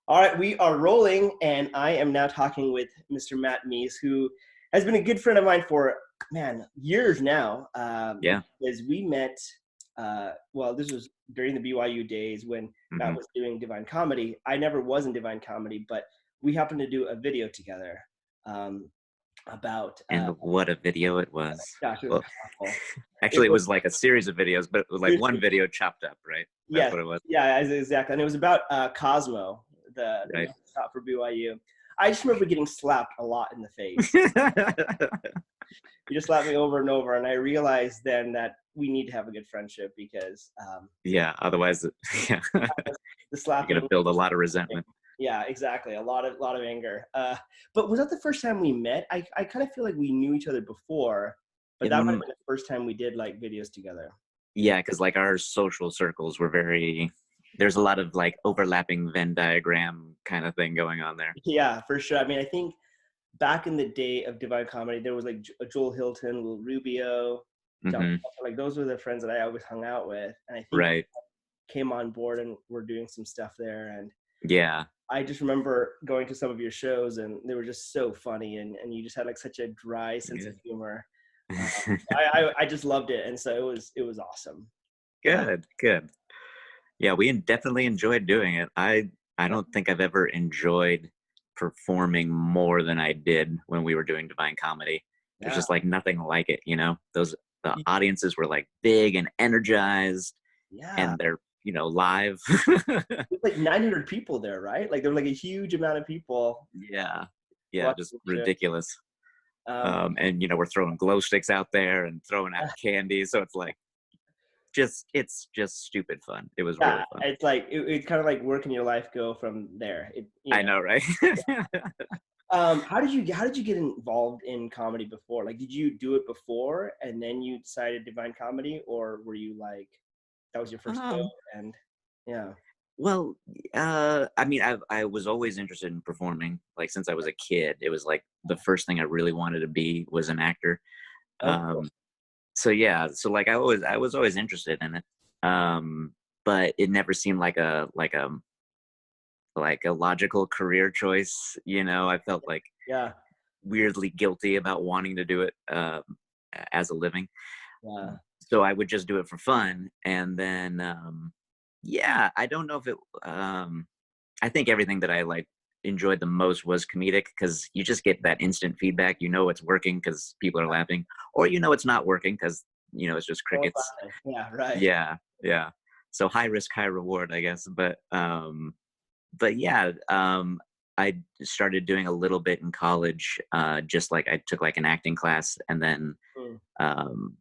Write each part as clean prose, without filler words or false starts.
All right, we are rolling, and I am now talking with Mr. Matt Meese, who has been a good friend of mine for, man, years now. Yeah. As we met, well, this was during the BYU days when Matt Hmm. was doing Divine Comedy. I never was in Divine Comedy, but we happened to do a video together um, about, And what a video it was. gosh, it was Well, powerful. It actually, it was, was like a series of videos, but it was like one video chopped up, right? That's yes, what it was, yeah, exactly. And it was about Cosmo, the right? mascot for BYU. I just remember getting slapped a lot in the face. You just slapped me over and over, and I realized then that we need to have a good friendship because Yeah. Otherwise, yeah, the you're gonna slapping, build a lot of resentment. yeah, exactly, a lot of anger. But was that the first time we met? I kind of feel like we knew each other before, but that might have Um, been the first time we did like videos together. yeah, because like our social circles were very. There's a lot of like overlapping Venn diagram kind of thing going on there. Yeah, for sure. I mean, I think back in the day of Divine Comedy, there was like Joel Hilton, Lil Rubio, John. Hmm. Like those were the friends that I always hung out with, and I think Right. came on board and we're doing some stuff there. And Yeah. I just remember going to some of your shows, and they were just so funny, and you just had like such a dry sense of Good. humor. Uh, I just loved it, and so it was awesome. Uh, Good. Good. Yeah, we definitely enjoyed doing it. I don't think I've ever enjoyed performing more than I did when we were doing Divine Comedy. There's yeah, just like nothing like it, you know. Those the audiences were like big and energized, yeah. and they're live. There's like 900 people there, right? Like there were like a huge amount of people Yeah, yeah, watching just the show. ridiculous. Um, And we're throwing glow sticks out there and throwing out candy, so it's like it's just stupid fun. It was yeah, really fun. it's like it's kind of like working your life go from there. I know, right? How did you get involved in comedy before? Like, did you do it before and then you decided Divine Comedy, or were you like that was your first go? um, And yeah, Well, I mean, I was always interested in performing. Like since I was a kid, it was like the first thing I really wanted to be was an actor. oh, cool. Um, so yeah, so like I was always interested in it. Um, but it never seemed like a logical career choice. I felt like Yeah, weirdly guilty about wanting to do it as a living. yeah, So I would just do it for fun, and then yeah, I don't know if it. I think everything that I like enjoyed the most was comedic because you just get that instant feedback. You know it's working because people are laughing, or it's not working because it's just no one's crickets. laughing. Yeah, right. Yeah, yeah. So high risk, high reward, I guess. But yeah, I started doing a little bit in college. Just like I took like an acting class, and then Mm, um,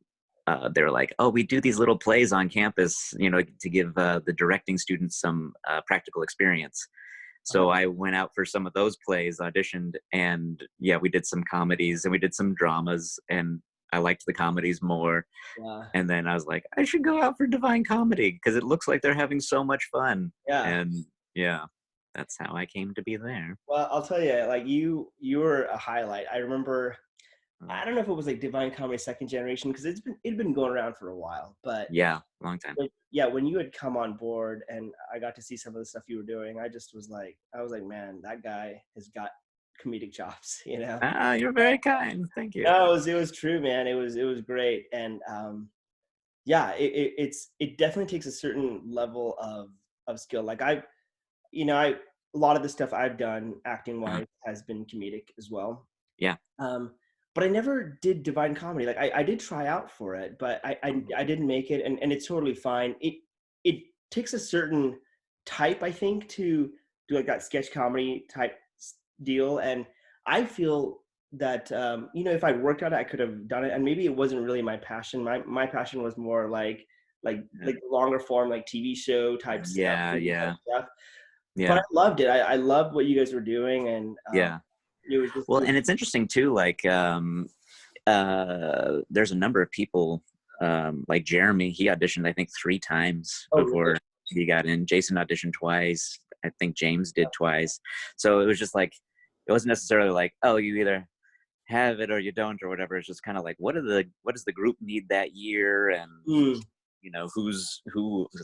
they were like, "Oh, we do these little plays on campus, to give the directing students some practical experience." uh-huh. So I went out for some of those plays, auditioned, and yeah, we did some comedies and we did some dramas, and I liked the comedies more. Yeah, And then I was like, I should go out for Divine Comedy because it looks like they're having so much fun. yeah. And yeah, that's how I came to be there. Well, I'll tell you, like you were a highlight. I remember. Mm. I don't know if it was like Divine Comedy second generation because it'd been going around for a while, but Yeah, long time. yeah, when you had come on board and I got to see some of the stuff you were doing, I was like, man, that guy has got comedic chops, you know? Ah, you're very kind. Thank you. No, it was true, man. It was great. And yeah, it definitely takes a certain level of skill. Like I a lot of the stuff I've done acting Uh, wise has been comedic as well. yeah. Um, but I never did Divine Comedy. Like I did try out for it, but I didn't make it, and it's totally fine. It takes a certain type, I think, to do like that sketch comedy type deal, and I feel that if I worked on it, I could have done it, and maybe it wasn't really my passion. My passion was more like longer form, like TV show type stuff, Yeah, movie type yeah, stuff. But I yeah, loved it. I loved what you guys were doing, and yeah. it was just Well, and it's interesting too, like there's a number of people like Jeremy, he auditioned I think 3 times oh really? before he got in. Jason auditioned twice. I think James did twice. So it was just like it wasn't necessarily like, oh, you either have it or you don't or whatever. It's just kind of like what does the group need that year, and Mm, who's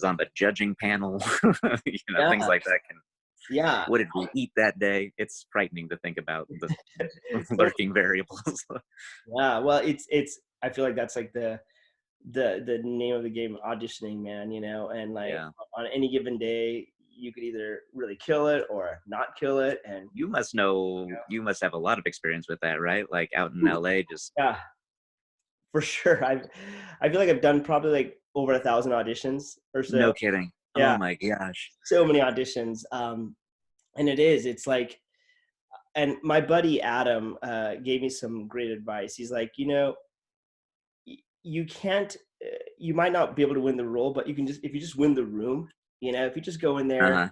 on the judging panel, things yeah, like that can Yeah. What did we eat that day? It's frightening to think about the So, lurking variables. yeah. Well, it's. I feel like that's like the name of the game, auditioning, man. And like Yeah. on any given day, you could either really kill it or not kill it, and You must have a lot of experience with that, right? Like out in LA, just yeah, for sure. I feel like I've done probably like over 1,000 auditions or so. no kidding. Oh Yeah, my gosh. so many auditions. And it's like, and my buddy Adam gave me some great advice. He's like, you can't, you might not be able to win the role, but you can just, if you just win the room, if you just go in there Uh-huh.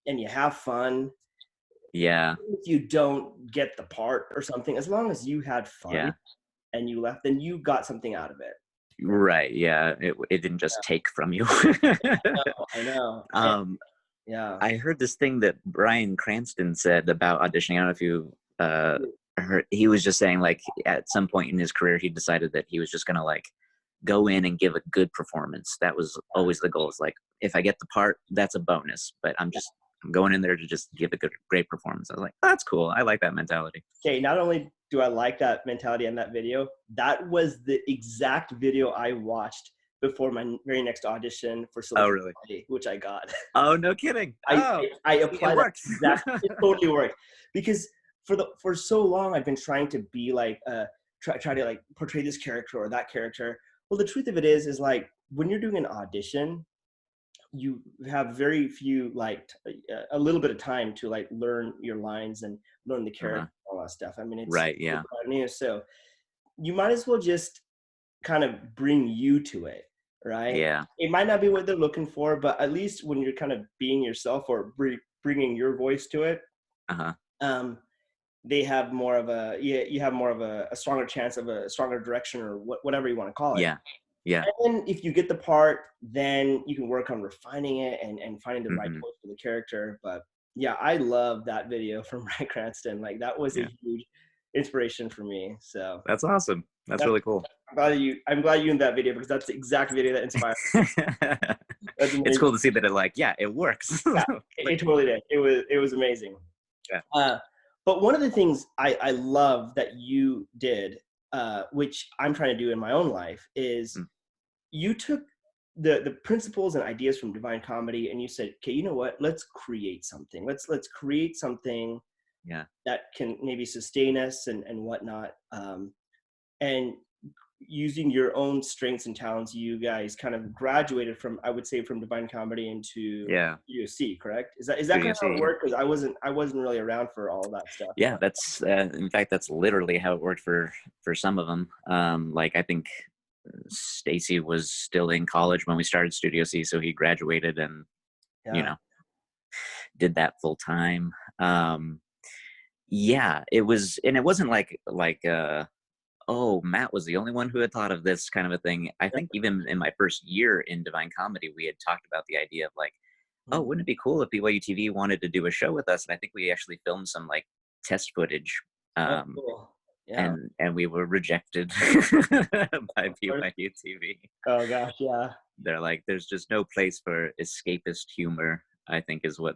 and you have fun, Yeah. if you don't get the part or something, as long as you had fun Yeah. and you left, then you got something out of it. Right. Yeah. It didn't just take from you. I know. um, Yeah. I heard this thing that Bryan Cranston said about auditioning. I don't know if you heard. He was just saying like at some point in his career, he decided that he was just gonna like go in and give a good performance. That was always the goal. It's like if I get the part, that's a bonus. But I'm going in there to just give a great performance. I was like, oh, that's cool. I like that mentality. Okay, not only do I like that mentality and that video, that was the exact video I watched before my very next audition for Oh, Silicon really? Valley, which I got. Oh, no kidding. I Oh, I see, it applied that works. exact. It totally worked because for so long I've been trying to be like try to like portray this character or that character. Well, the truth of it is like when you're doing an audition, you have very few like a little bit of time to like learn your lines and learn the character Uh-huh. and all that stuff. I mean, it's Right. Yeah. brand new, so you might as well just kind of bring you to it, right? Yeah. It might not be what they're looking for, but at least when you're kind of being yourself or bringing your voice to it, Uh-huh. um, they have more of a you have more of a stronger chance of a stronger direction or whatever you want to call it. Yeah. Yeah. And then if you get the part, then you can work on refining it and finding the right Hmm. voice for the character. But yeah, I love that video from Bryan Cranston. Like that was a Yeah. huge inspiration for me. So That's awesome. That's that's, really cool. I'm glad you in that video because that's the exact video that inspired me. That's It's amazing. cool to see that it works. Yeah, Like, it totally did. It was amazing. yeah. Uh, but one of the things I love that you did, which I'm trying to do in my own life, is Mm, you took the principles and ideas from Divine Comedy and you said, okay, you know what? Let's create something. Let's create something yeah. that can maybe sustain us and whatnot. And using your own strengths and talents, you guys kind of graduated from, I would say, from Divine Comedy into Yeah. USC, correct? Is that Studio kind of how it C. worked? Because I wasn't really around for all that stuff. Yeah, But that's in fact that's literally how it worked for some of them. Like I think Stacy was still in college when we started Studio C, so he graduated and you yeah, know did that full time. Yeah, it was, and it wasn't like oh, Matt was the only one who had thought of this kind of a thing. I think even in my first year in Divine Comedy, we had talked about the idea of like, oh, mhm. wouldn't it be cool if BYU TV wanted to do a show with us? And I think we actually filmed some like test footage, Oh, um, cool. Yeah, and we were rejected by of course. BYU TV. Oh gosh, yeah, They're like, there's just no place for escapist humor, I think is what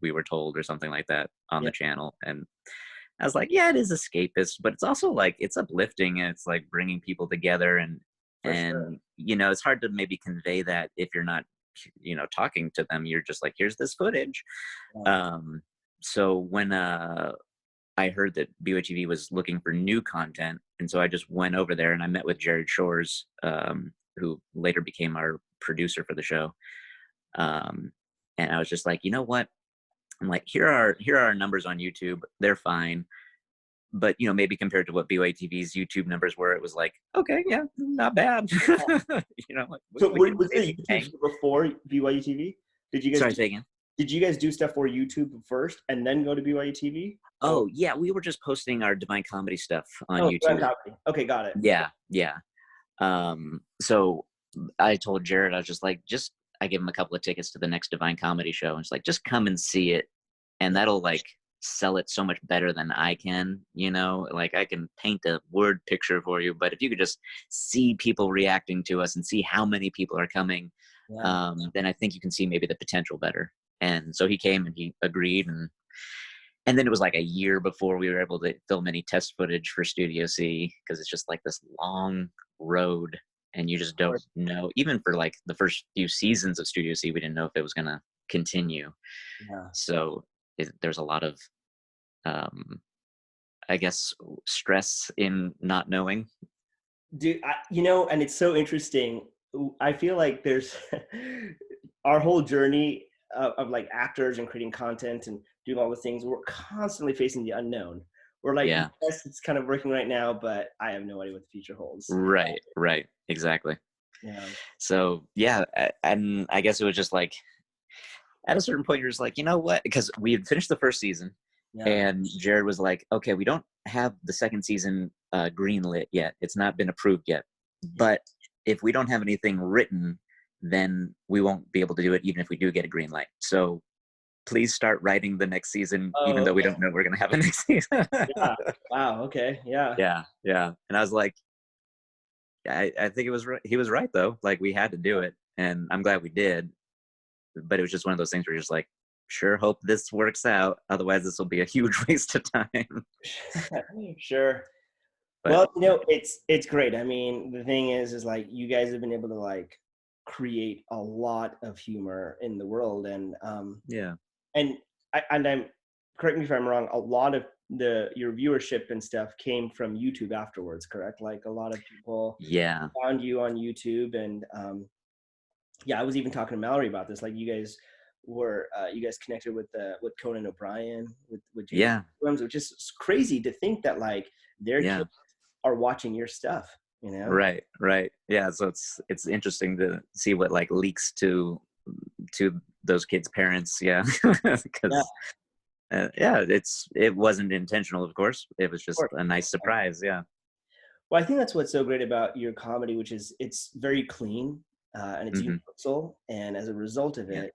we were told, or something like that on yeah, the channel. And I was like, yeah, it is escapist, but it's also like it's uplifting and it's like bringing people together, for sure. and it's hard to maybe convey that if you're not talking to them. You're just like, here's this footage. Yeah, Um so when I heard that BYTV was looking for new content, and so I just went over there and I met with Jared Shores, who later became our producer for the show. Um and I was just like, you know what? I'm like, here are our numbers on YouTube. They're fine, but maybe compared to what BYTV's YouTube numbers were, it was like, okay, yeah, not bad. Like, so we can was maybe the YouTube hang. stuff before BYU TV? Did you guys Sorry, do, say again. did you guys do stuff for YouTube first and then go to BYU TV? Or Oh yeah, we were just posting our Divine Comedy stuff on oh, Grand YouTube. Comedy. Okay, got it. Yeah, yeah. So I told Jared, I was just like, I gave him a couple of tickets to the next Divine Comedy show, and it's like, just come and see it, and that'll like sell it so much better than I can. Like I can paint a word picture for you, but if you could just see people reacting to us and see how many people are coming, Yeah, then I think you can see maybe the potential better. And so he came and he agreed, and then it was like a year before we were able to film any test footage for Studio C, because it's just like this long road, and you just don't course. know. Even for like the first few seasons of Studio C, we didn't know if it was going to continue. Yeah. So there's a lot of, um, I guess, stress in not knowing. Dude, and it's so interesting. I feel like there's our whole journey of like actors and creating content and doing all the things. We're constantly facing the unknown. We're like, Yeah. yes, it's kind of working right now, but I have no idea what the future holds. Right. Right. Exactly. Yeah. So yeah, and I guess it was just like at a certain point you're just like, you know what? Because we had finished the first season, Yeah. and Jared was like, okay, we don't have the second season greenlit yet. It's not been approved yet. Yeah. But if we don't have anything written, then we won't be able to do it, even if we do get a green light. So please start writing the next season, even Oh, though we okay. don't know we're going to have a next season. Yeah. Wow. Okay. Yeah. Yeah, yeah. And I was like, I think it was right. He was right though. Like we had to do it, and I'm glad we did. But it was just one of those things where you're just like, sure, hope this works out. Otherwise, this will be a huge waste of time. Sure. But Well, it's great. I mean, the thing is like you guys have been able to like create a lot of humor in the world, yeah, and I'm correct me if I'm wrong. A lot of your viewership and stuff came from YouTube afterwards, correct? Like a lot of people yeah, found you on YouTube, and yeah, I was even talking to Mallory about this. Like you guys connected with Conan O'Brien, with James yeah, Williams, which is crazy to think that like their yeah. kids are watching your stuff, you know? Right, right. Yeah. So it's interesting to see what like leaks to those kids' parents. Yeah, Yeah, because yeah, it wasn't intentional, of course. It was of just course. a nice Yeah. surprise. Yeah. Well, I think that's what's so great about your comedy, which is it's very clean and it's Hmm. universal, and as a result of Yeah. it,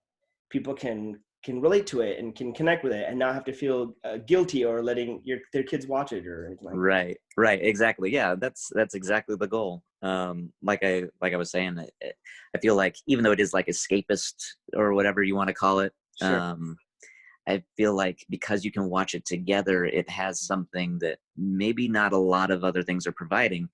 people can relate to it and can connect with it, and not have to feel guilty or letting their kids watch it or anything like that. Right, right, exactly. Yeah, that's exactly the goal. Like I was saying, I feel like even though it is like escapist or whatever you want to call it, Sure. um, I feel like because you can watch it together, it has something that maybe not a lot of other things are providing,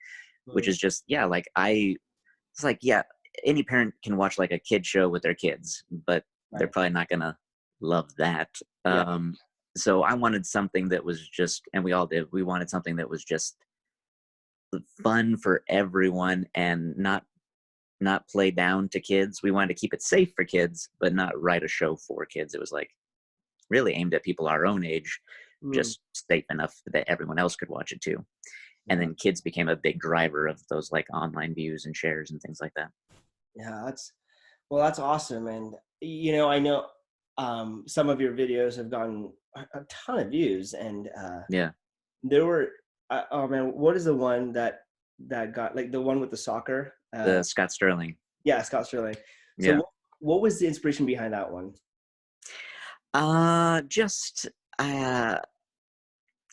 which Mhm. is just yeah, like it's like yeah, any parent can watch like a kid show with their kids, but they're Right. probably not gonna love that. Yeah. Um, so I wanted something that was just, and we all did. We wanted something that was just fun for everyone and not play down to kids. We wanted to keep it safe for kids, but not write a show for kids. It was like really aimed at people our own age, Mm, just safe enough that everyone else could watch it too. And yeah. then kids became a big driver of those like online views and shares and things like that. Yeah. That's awesome. And I know some of your videos have gotten a ton of views, and Yeah, there were oh man, what is the one that got like the one with the soccer? the Scott Sterling. Yeah, Scott Sterling. So Yeah. what was the inspiration behind that one? Just uh,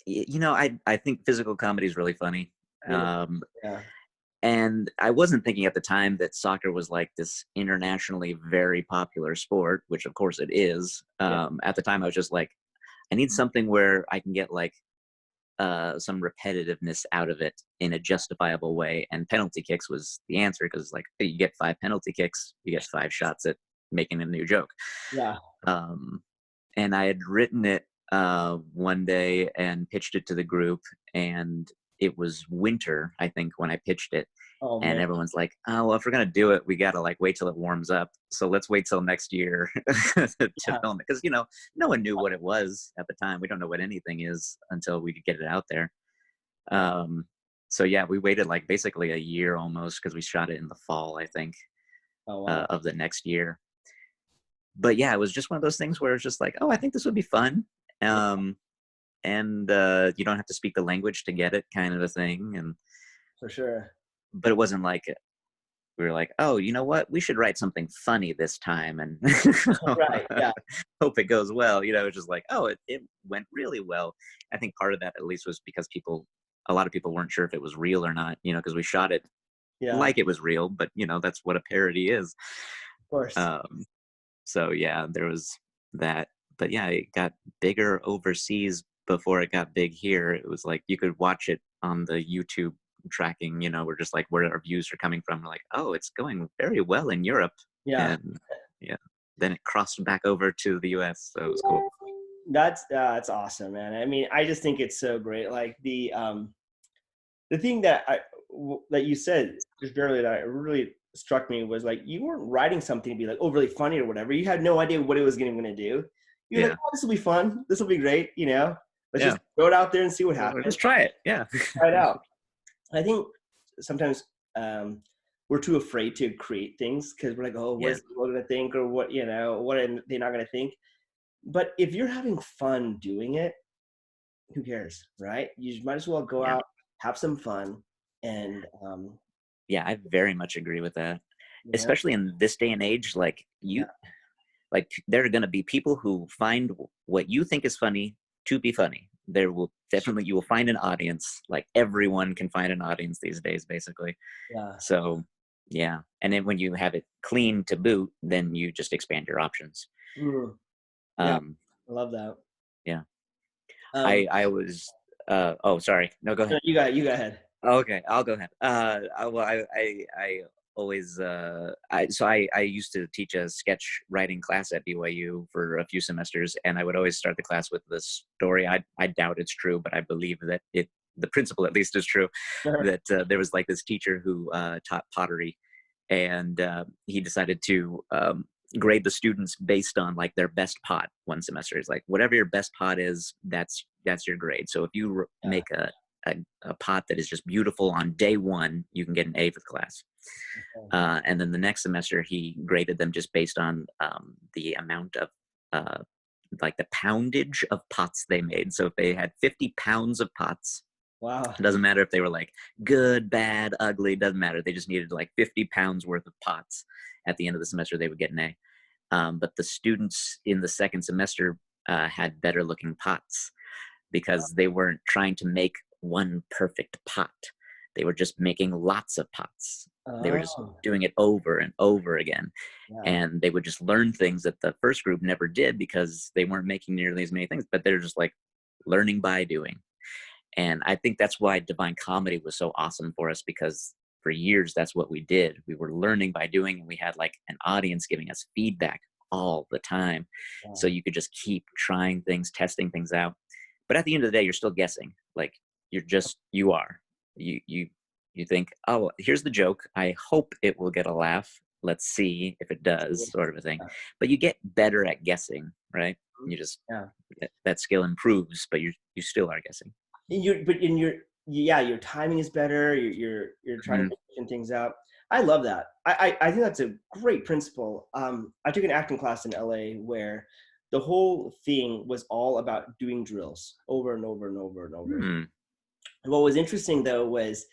I think physical comedy is really funny. It is, Um, yeah, and I wasn't thinking at the time that soccer was like this internationally very popular sport, which of course it is. yeah, At the time, I was just like, I need something where I can get like some repetitiveness out of it in a justifiable way. And penalty kicks was the answer because like hey, you get 5 penalty kicks, you get 5 shots at making a new joke. yeah. Um, and I had written it one day and pitched it to the group, and it was winter, I think, when I pitched it, Oh and man, everyone's like, "Oh, well, if we're gonna do it, we gotta like wait till it warms up. So let's wait till next year to yeah, film it, because no one knew what it was at the time. We don't know what anything is until we could get it out there. yeah. Um, so yeah, we waited like basically a year almost because we shot it in the fall, I think, Oh wow, of the next year. But yeah, it was just one of those things where it's just like, oh, I think this would be fun. yeah, Um, and you don't have to speak the language to get it, kind of a thing. And for sure. but it wasn't like we were like, oh, you know what, we should write something funny this time and Right, yeah, hope it goes well. It's just like, oh, it went really well. I think part of that at least was because a lot of people weren't sure if it was real or not, because we shot it yeah, of like it was real, but that's what a parody is. course. Um, so yeah, there was that. But yeah, it got bigger overseas before it got big here. It was like you could watch it on the YouTube tracking, we're just like where our views are coming from. We're like, oh, it's going very well in Europe. Yeah. And yeah, then it crossed back over to the US. So it was cool. That's awesome, man. I mean, I just think it's so great. Like the thing that that you said just earlier that really struck me was like you weren't writing something to be like overly funny or whatever. You had no idea what it was going to do. You're like, Yeah. oh, this will be fun. This will be great. Let's just Yeah. throw it out there and see what Well, happens. just try it. Yeah. Try it out. I think sometimes we're too afraid to create things because we're like, oh, what Yeah. is people going to think, or what what are they not going to think? But if you're having fun doing it, who cares, right? You might as well go Yeah. out, have some fun, and Yeah. I very much agree with that. you know, Especially in this day and age, yeah, like there are going to be people who find what you think is funny to be funny. There will definitely, you will find an audience. Like everyone can find an audience these days, basically. yeah, So yeah. And then when you have it clean to boot, then you just expand your options. mm, yeah, Um, I love that. yeah. Um, I was, oh, sorry. No, go no, ahead. you go ahead. Okay, I'll go ahead. Well, I always, I used to teach a sketch writing class at BYU for a few semesters, and I would always start the class with this story. I doubt it's true, but I believe that the principle at least is true, Sure. that there was like this teacher who taught pottery, and he decided to grade the students based on like their best pot one semester. It's like whatever your best pot is, that's your grade. So if you Yeah. make a pot that is just beautiful on day one, you can get an A for the class. Okay. And then the next semester, he graded them just based on the amount of uh, like the poundage of pots they made. So if they had 50 pounds of pots, Wow. it doesn't matter if they were like good, bad, ugly, doesn't matter. They just needed like 50 pounds worth of pots. At the end of the semester, they would get an A. But the students in the second semester had better looking pots because they weren't trying to make one perfect pot. They were just making lots of pots. They were just Oh, doing it over and over again. yeah. And they would just learn things that the first group never did because they weren't making nearly as many things, but they're just like learning by doing. And I think that's why Divine Comedy was so awesome for us, because for years that's what we did. We were learning by doing, and we had like an audience giving us feedback all the time. Yeah. So you could just keep trying things, testing things out. But at the end of the day, you're still guessing. Like you are. You think, oh, here's the joke. I hope it will get a laugh. Let's see if it does, sort of a thing. But you get better at guessing, right? You just Yeah. that skill improves, but you still are guessing. But in your timing is better. You're trying to Mhm. make different things out. I love that. I think that's a great principle. I took an acting class in LA where the whole thing was all about doing drills over and over and over and over. Hmm. And what was interesting though was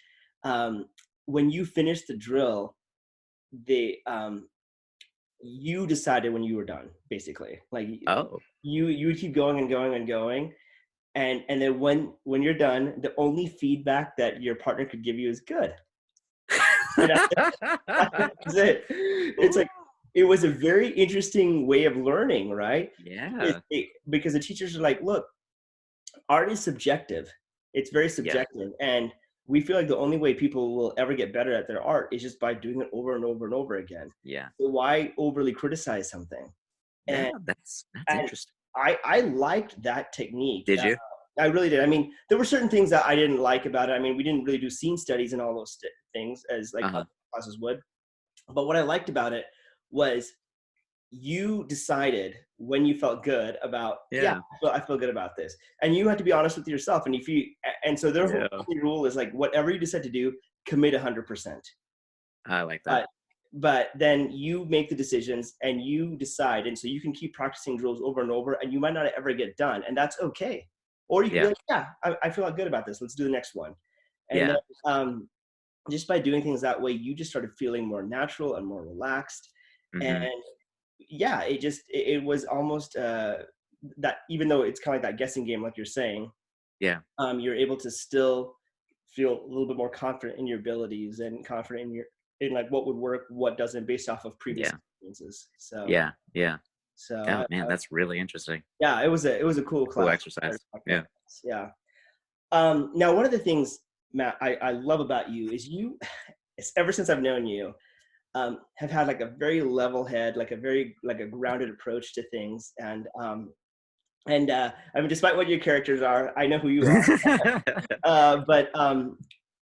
um, when you finished the drill, the you decided when you were done, basically. Like Oh. you would keep going and going and going, and then when you're done, the only feedback that your partner could give you is good. And that's it. It's like it was a very interesting way of learning, right? Yeah. Because the teachers are like, look, art is subjective. It's very Yeah. subjective, and we feel like the only way people will ever get better at their art is just by doing it over and over and over again. Yeah. So why overly criticize something? Yeah. And That's and interesting. I liked that technique. Did you? I really did. I mean, there were certain things that I didn't like about it. I mean, we didn't really do scene studies and all those things as like Uh-huh. other classes would. But what I liked about it was you decided when you felt good about, yeah, Yeah. I feel good about this, and you had to be honest with yourself. And if you and so their whole Yeah. rule is like whatever you decide to do, commit 100%. I like that. But then you make the decisions and you decide, and so you can keep practicing drills over and over, and you might not ever get done, and that's okay. Or you can be Yeah. like, yeah, I feel good about this. Let's do the next one. And then Yeah. just by doing things that way, you just started feeling more natural and more relaxed. And Hmm. yeah, it was almost that even though it's kind of like that guessing game, like you're saying, Yeah. you're able to still feel a little bit more confident in your abilities and confident in like what would work, what doesn't, based off of previous Yeah. experiences. So Yeah. Yeah. So Oh man, that's really interesting. yeah, it was a cool Cool class. exercise. Yeah. Yeah. Now, one of the things, Matt, I love about you is you, ever since I've known you, have had like a very level head, like a very like a grounded approach to things, and I mean, despite what your characters are, I know who you are. Uh, but um,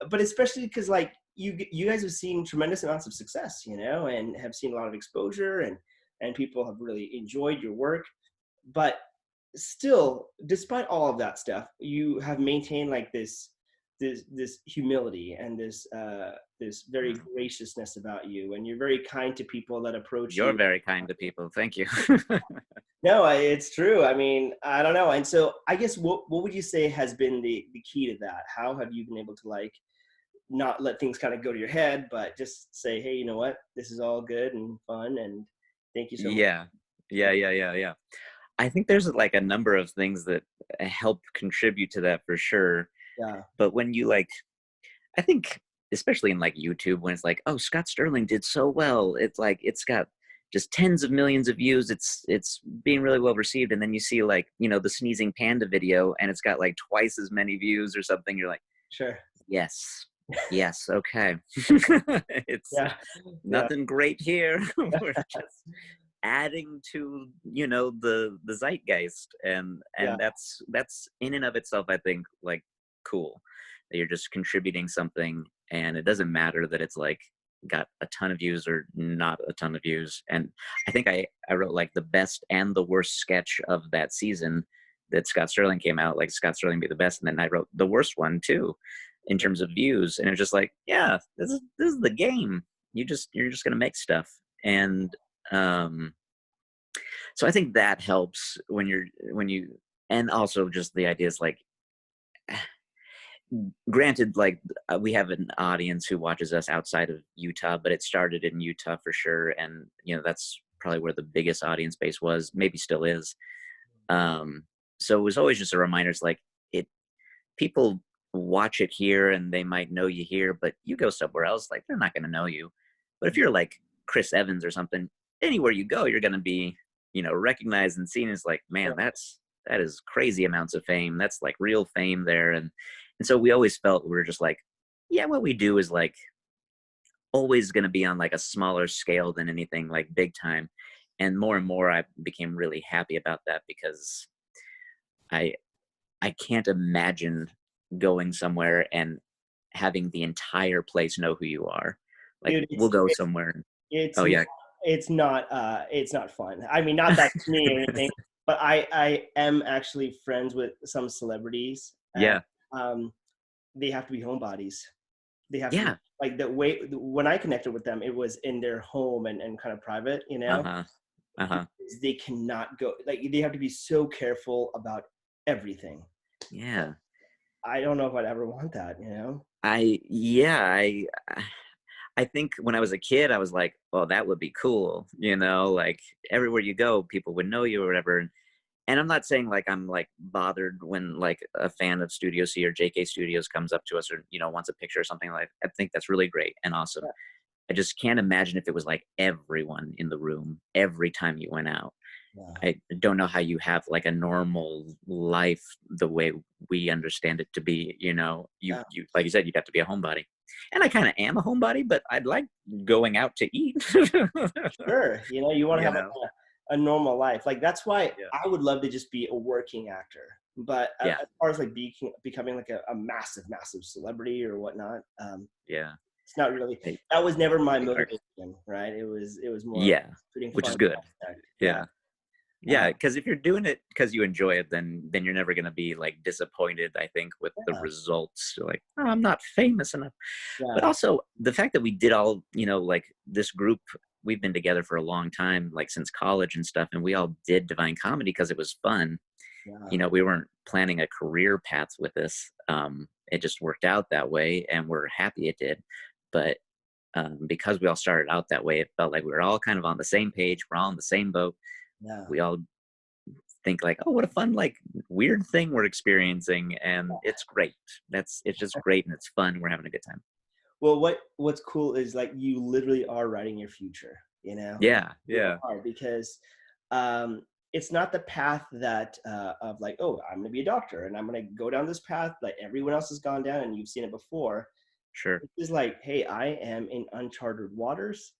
but especially because like you guys have seen tremendous amounts of success, and have seen a lot of exposure, and people have really enjoyed your work. But still, despite all of that stuff, you have maintained like this humility and this very graciousness about you, and you're very kind to people that approach You're you. very kind to people. Thank you. No, it's true. I mean, I don't know. And so I guess what would you say has been the key to that? How have you been able to like not let things kind of go to your head, but just say, hey, you know what? This is all good and fun, and thank you so much. Yeah. Yeah. I think there's like a number of things that help contribute to that for sure. Yeah, But when you like, I think especially in like YouTube, when it's like, oh, Scott Sterling did so well, it's like it's got just tens of millions of views. It's being really well received, and then you see like the sneezing panda video, and it's got like twice as many views or something. You're like, sure. yes, yes, okay. It's Yeah, yeah, nothing great here. We're just adding to the zeitgeist, yeah, and that's in and of itself, I think, like, cool that you're just contributing something, and it doesn't matter that it's like got a ton of views or not a ton of views. And I think I wrote like the best and the worst sketch of that season that Scott Sterling came out, like Scott Sterling be the best, and then I wrote the worst one too in terms of views. And it was just like, yeah, this is the game. You're just gonna make stuff. And um so I think that helps when you and also just the idea is like, granted, like, we have an audience who watches us outside of Utah, but it started in Utah for sure, and that's probably where the biggest audience base was, maybe still is. um so it was always just a reminder. It's like, it people watch it here and they might know you here, but you go somewhere else, like, they're not going to know you. But if you're like Chris Evans or something, anywhere you go, you're going to be, recognized and seen as like, man, that is crazy amounts of fame. That's like real fame there. And so we always felt we were just like, yeah, what we do is like always going to be on like a smaller scale than anything like big time. And more I became really happy about that, because I I can't imagine going somewhere and having the entire place know who you are. Like, dude, we'll it's go it's somewhere. it's Oh not, yeah, it's not fun. I mean, not that to me or anything, but I am actually friends with some celebrities, and yeah, um, they have to be homebodies. They have to be yeah. like the way when I connected with them, it was in their home and kind of private, Uh huh. Uh huh. because they cannot go, like they have to be so careful about everything. Yeah. I don't know if I'd ever want that. I think when I was a kid, I was like, oh, that would be cool. Like, everywhere you go, people would know you or whatever. And I'm not saying like I'm like bothered when like a fan of Studio C or JK Studios comes up to us, or wants a picture or something. Like, I think that's really great and awesome. Yeah, I just can't imagine if it was like everyone in the room every time you went out. yeah, I don't know how you have like a normal life the way we understand it to be. You yeah. you like you said, you'd have to be a homebody, and I kind of am a homebody, but I'd like going out to eat. Sure. You want to you have like know? a normal life. Like that's why Yeah. I would love to just be a working actor. But Yeah. as far as like becoming like a massive, massive celebrity or whatnot, Yeah. it's not really. Hey, That was never my it's hard. motivation, right? It was more Yeah, putting which is fun good. aspect. Yeah. Yeah. Uh, Yeah, because if you're doing it because you enjoy it, then you're never gonna be like disappointed, I think, with the yeah. results. You're like, oh, I'm not famous enough. But Yeah. also the fact that we did all, like this group, we've been together for a long time, like since college and stuff, and we all did Divine Comedy because it was fun. Yeah. We weren't planning a career path with this. It just worked out that way, and we're happy it did. But because we all started out that way, it felt like we were all kind of on the same page. We're all in the same boat. Yeah. We all think like, oh, what a fun, like, weird thing we're experiencing, and it's great. It's just great, and it's fun. We're having a good time. Well, what's cool is like you literally are writing your future. You Yeah, really yeah, are because it's not the path that of like, oh, I'm going to be a doctor and I'm going to go down this path that everyone else has gone down and you've seen it before. Sure. It's like, hey, I am in uncharted waters.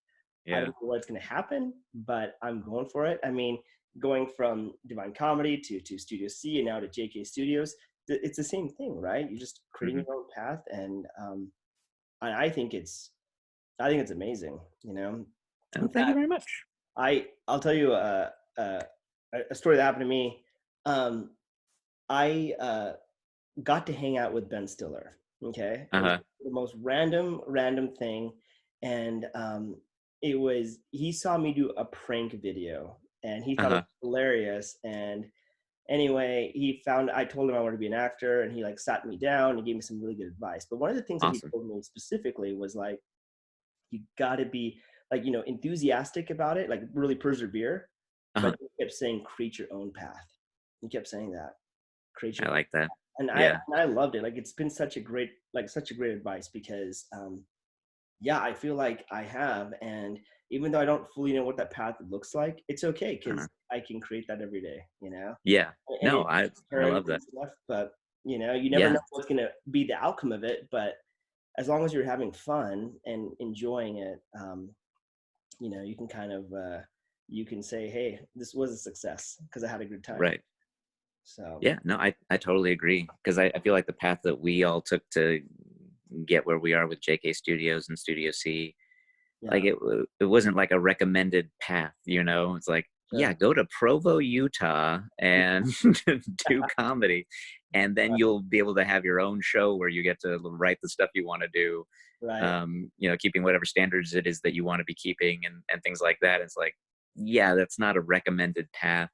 I don't Yeah. know what's going to happen, but I'm going for it. I mean, going from Divine Comedy to Studio C and now to JK Studios, it's the same thing, right? You're just creating Hmm. your own path, and I think I think it's amazing. You know, Oh, in thank you fact, very much. I'll tell you a story that happened to me. Um, I got to hang out with Ben Stiller. Okay, it was Uh-huh. the most random thing, and it was he saw me do a prank video, and he thought it Uh-huh. was hilarious. And anyway, he found I told him I wanted to be an actor, and he like sat me down and gave me some really good advice. But one of the things that he Awesome. told me specifically was like, you got to be like, enthusiastic about it, like really persevere. But Uh-huh. he kept saying, create your own path. He kept saying that, create I your, like that. and Yeah. I loved it. Like it's been such a great advice because yeah, I feel like I have, and even though I don't fully know what that path looks like, it's okay Uh-huh. because I can create that every day, Yeah. and No, it I turns love and that. stuff. But you never know Yeah. what's gonna be the outcome of it. But as long as you're having fun and enjoying it, you can kind of you can say, hey, this was a success because I had a good time. Right. So Yeah. No, I totally agree. Because I feel like the path that we all took to get where we are with JK Studios and Studio C, like yeah, it wasn't like a recommended path, it's like, yeah, sure. go to Provo, Utah and do comedy, and then you'll be able to have your own show where you get to write the stuff you want to do, Right. keeping whatever standards it is that you want to be keeping, and things like that. It's like, yeah, that's not a recommended path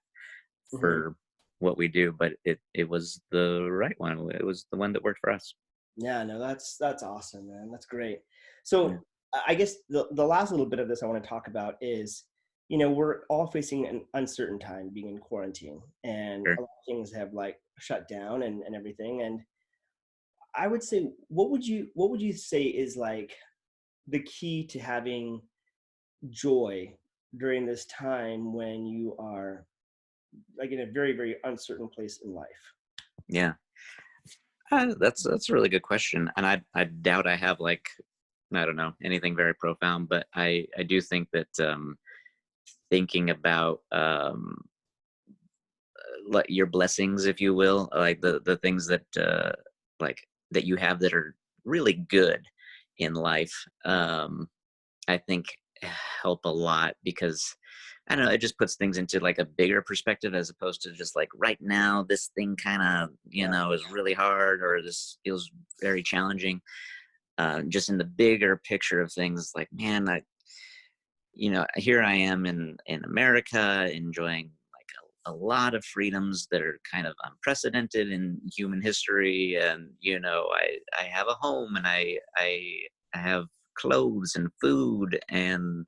Hmm. for what we do, but it was the right one. It was the one that worked for us. Yeah, no, that's awesome, man. That's great. Yeah. So I guess the last little bit of this I want to talk about is, we're all facing an uncertain time being in quarantine, and Sure. a lot of things have like shut down and everything. And I would say, what would you say is like the key to having joy during this time when you are like in a very, very uncertain place in life? Yeah. That's a really good question, and I doubt I have, like, I don't know, anything very profound, but I do think that, thinking about, like, your blessings, if you will, like the things that, like, that you have that are really good in life, I think help a lot, because I don't know, it just puts things into like a bigger perspective, as opposed to just like right now this thing kind of, Yeah. is really hard, or this feels very challenging. Just in the bigger picture of things, like, man, here I am in America, enjoying like a lot of freedoms that are kind of unprecedented in human history, and I have a home, and I have clothes and food, and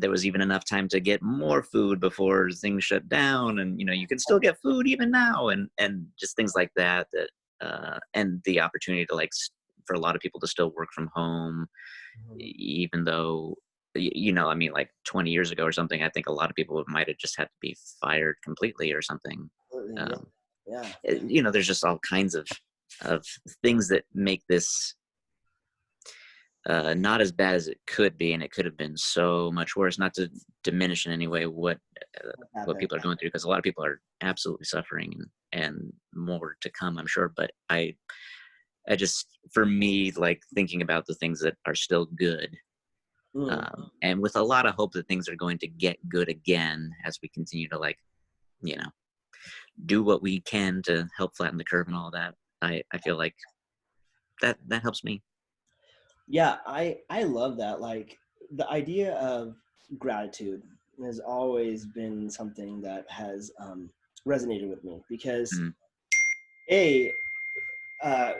there was even enough time to get more food before things shut down, and you can still get food even now, and just things like that, and the opportunity to, like, for a lot of people to still work from home, Mhm. even though, I mean, like 20 years ago or something, I think a lot of people might have just had to be fired completely or something. Absolutely, yeah. um, Yeah. there's just all kinds of things that make this, not as bad as it could be, and it could have been so much worse. Not to diminish in any way uh, What what happened? people are going through, because a lot of people are absolutely suffering, and more to come, I'm sure. But I just, for me, like, thinking about the things that are still good, Mm. and with a lot of hope that things are going to get good again as we continue to, like, you know do what we can to help flatten the curve and all that. I feel like that helps me. Yeah, I love that. Like the idea of gratitude has always been something that has resonated with me because Mhm. a uh,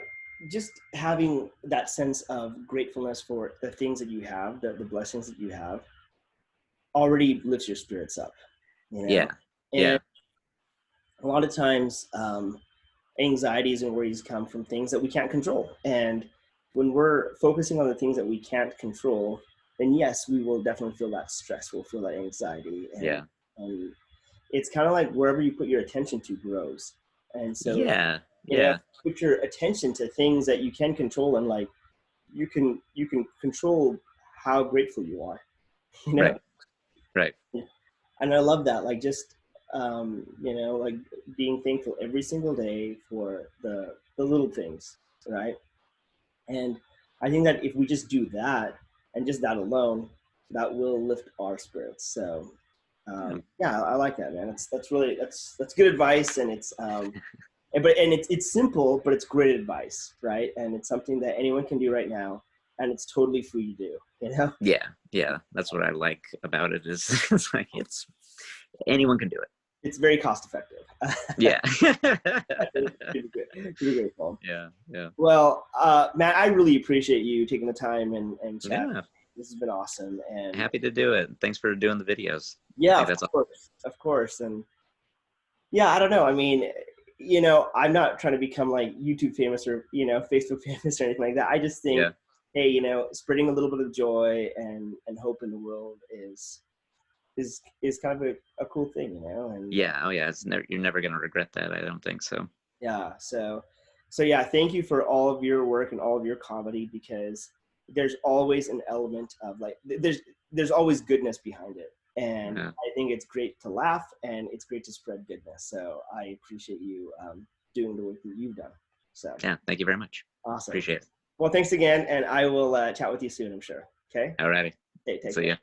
just having that sense of gratefulness for the things that you have, the blessings that you have, already lifts your spirits up, you know. Yeah. And Yeah. a lot of times, anxieties and worries come from things that we can't control. And when we're focusing on the things that we can't control, then yes, we will definitely feel that stress. We'll feel that anxiety. And Yeah. And it's kind of like wherever you put your attention to grows. And so, Yeah, you know, yeah, put your attention to things that you can control, and like you can control how grateful you are, you know. right, right. And I love that, like just like being thankful every single day for the little things, right? And I think that if we just do that, and just that alone, that will lift our spirits. So Yeah, yeah, I like that, man. That's really that's good advice. And it's and it's simple, but it's great advice, right? And it's something that anyone can do right now, and it's totally free to do, you know. yeah, yeah. That's what I like about it is it's like it's anyone can do it. It's very cost effective. Yeah. Pretty grateful. Yeah, yeah, Well, Matt, I really appreciate you taking the time and chat. yeah. This has been awesome. And Happy to do it. Thanks for doing the videos. I yeah, think that's all. of course. And yeah, I don't know. I mean, I'm not trying to become like YouTube famous or, Facebook famous or anything like that. I just think, Yeah, hey, spreading a little bit of joy and hope in the world is kind of a cool thing, and yeah. Oh, yeah. It's never, you're never gonna regret that. I don't think so. yeah. So yeah, thank you for all of your work and all of your comedy, because there's always an element of like there's always goodness behind it. And Yeah, I think it's great to laugh, and it's great to spread goodness. So I appreciate you doing the work that you've done. So yeah. Thank you very much. awesome. Appreciate it. Well, thanks again, and I will chat with you soon, I'm sure. Okay. Alrighty. Hey, take See care. ya.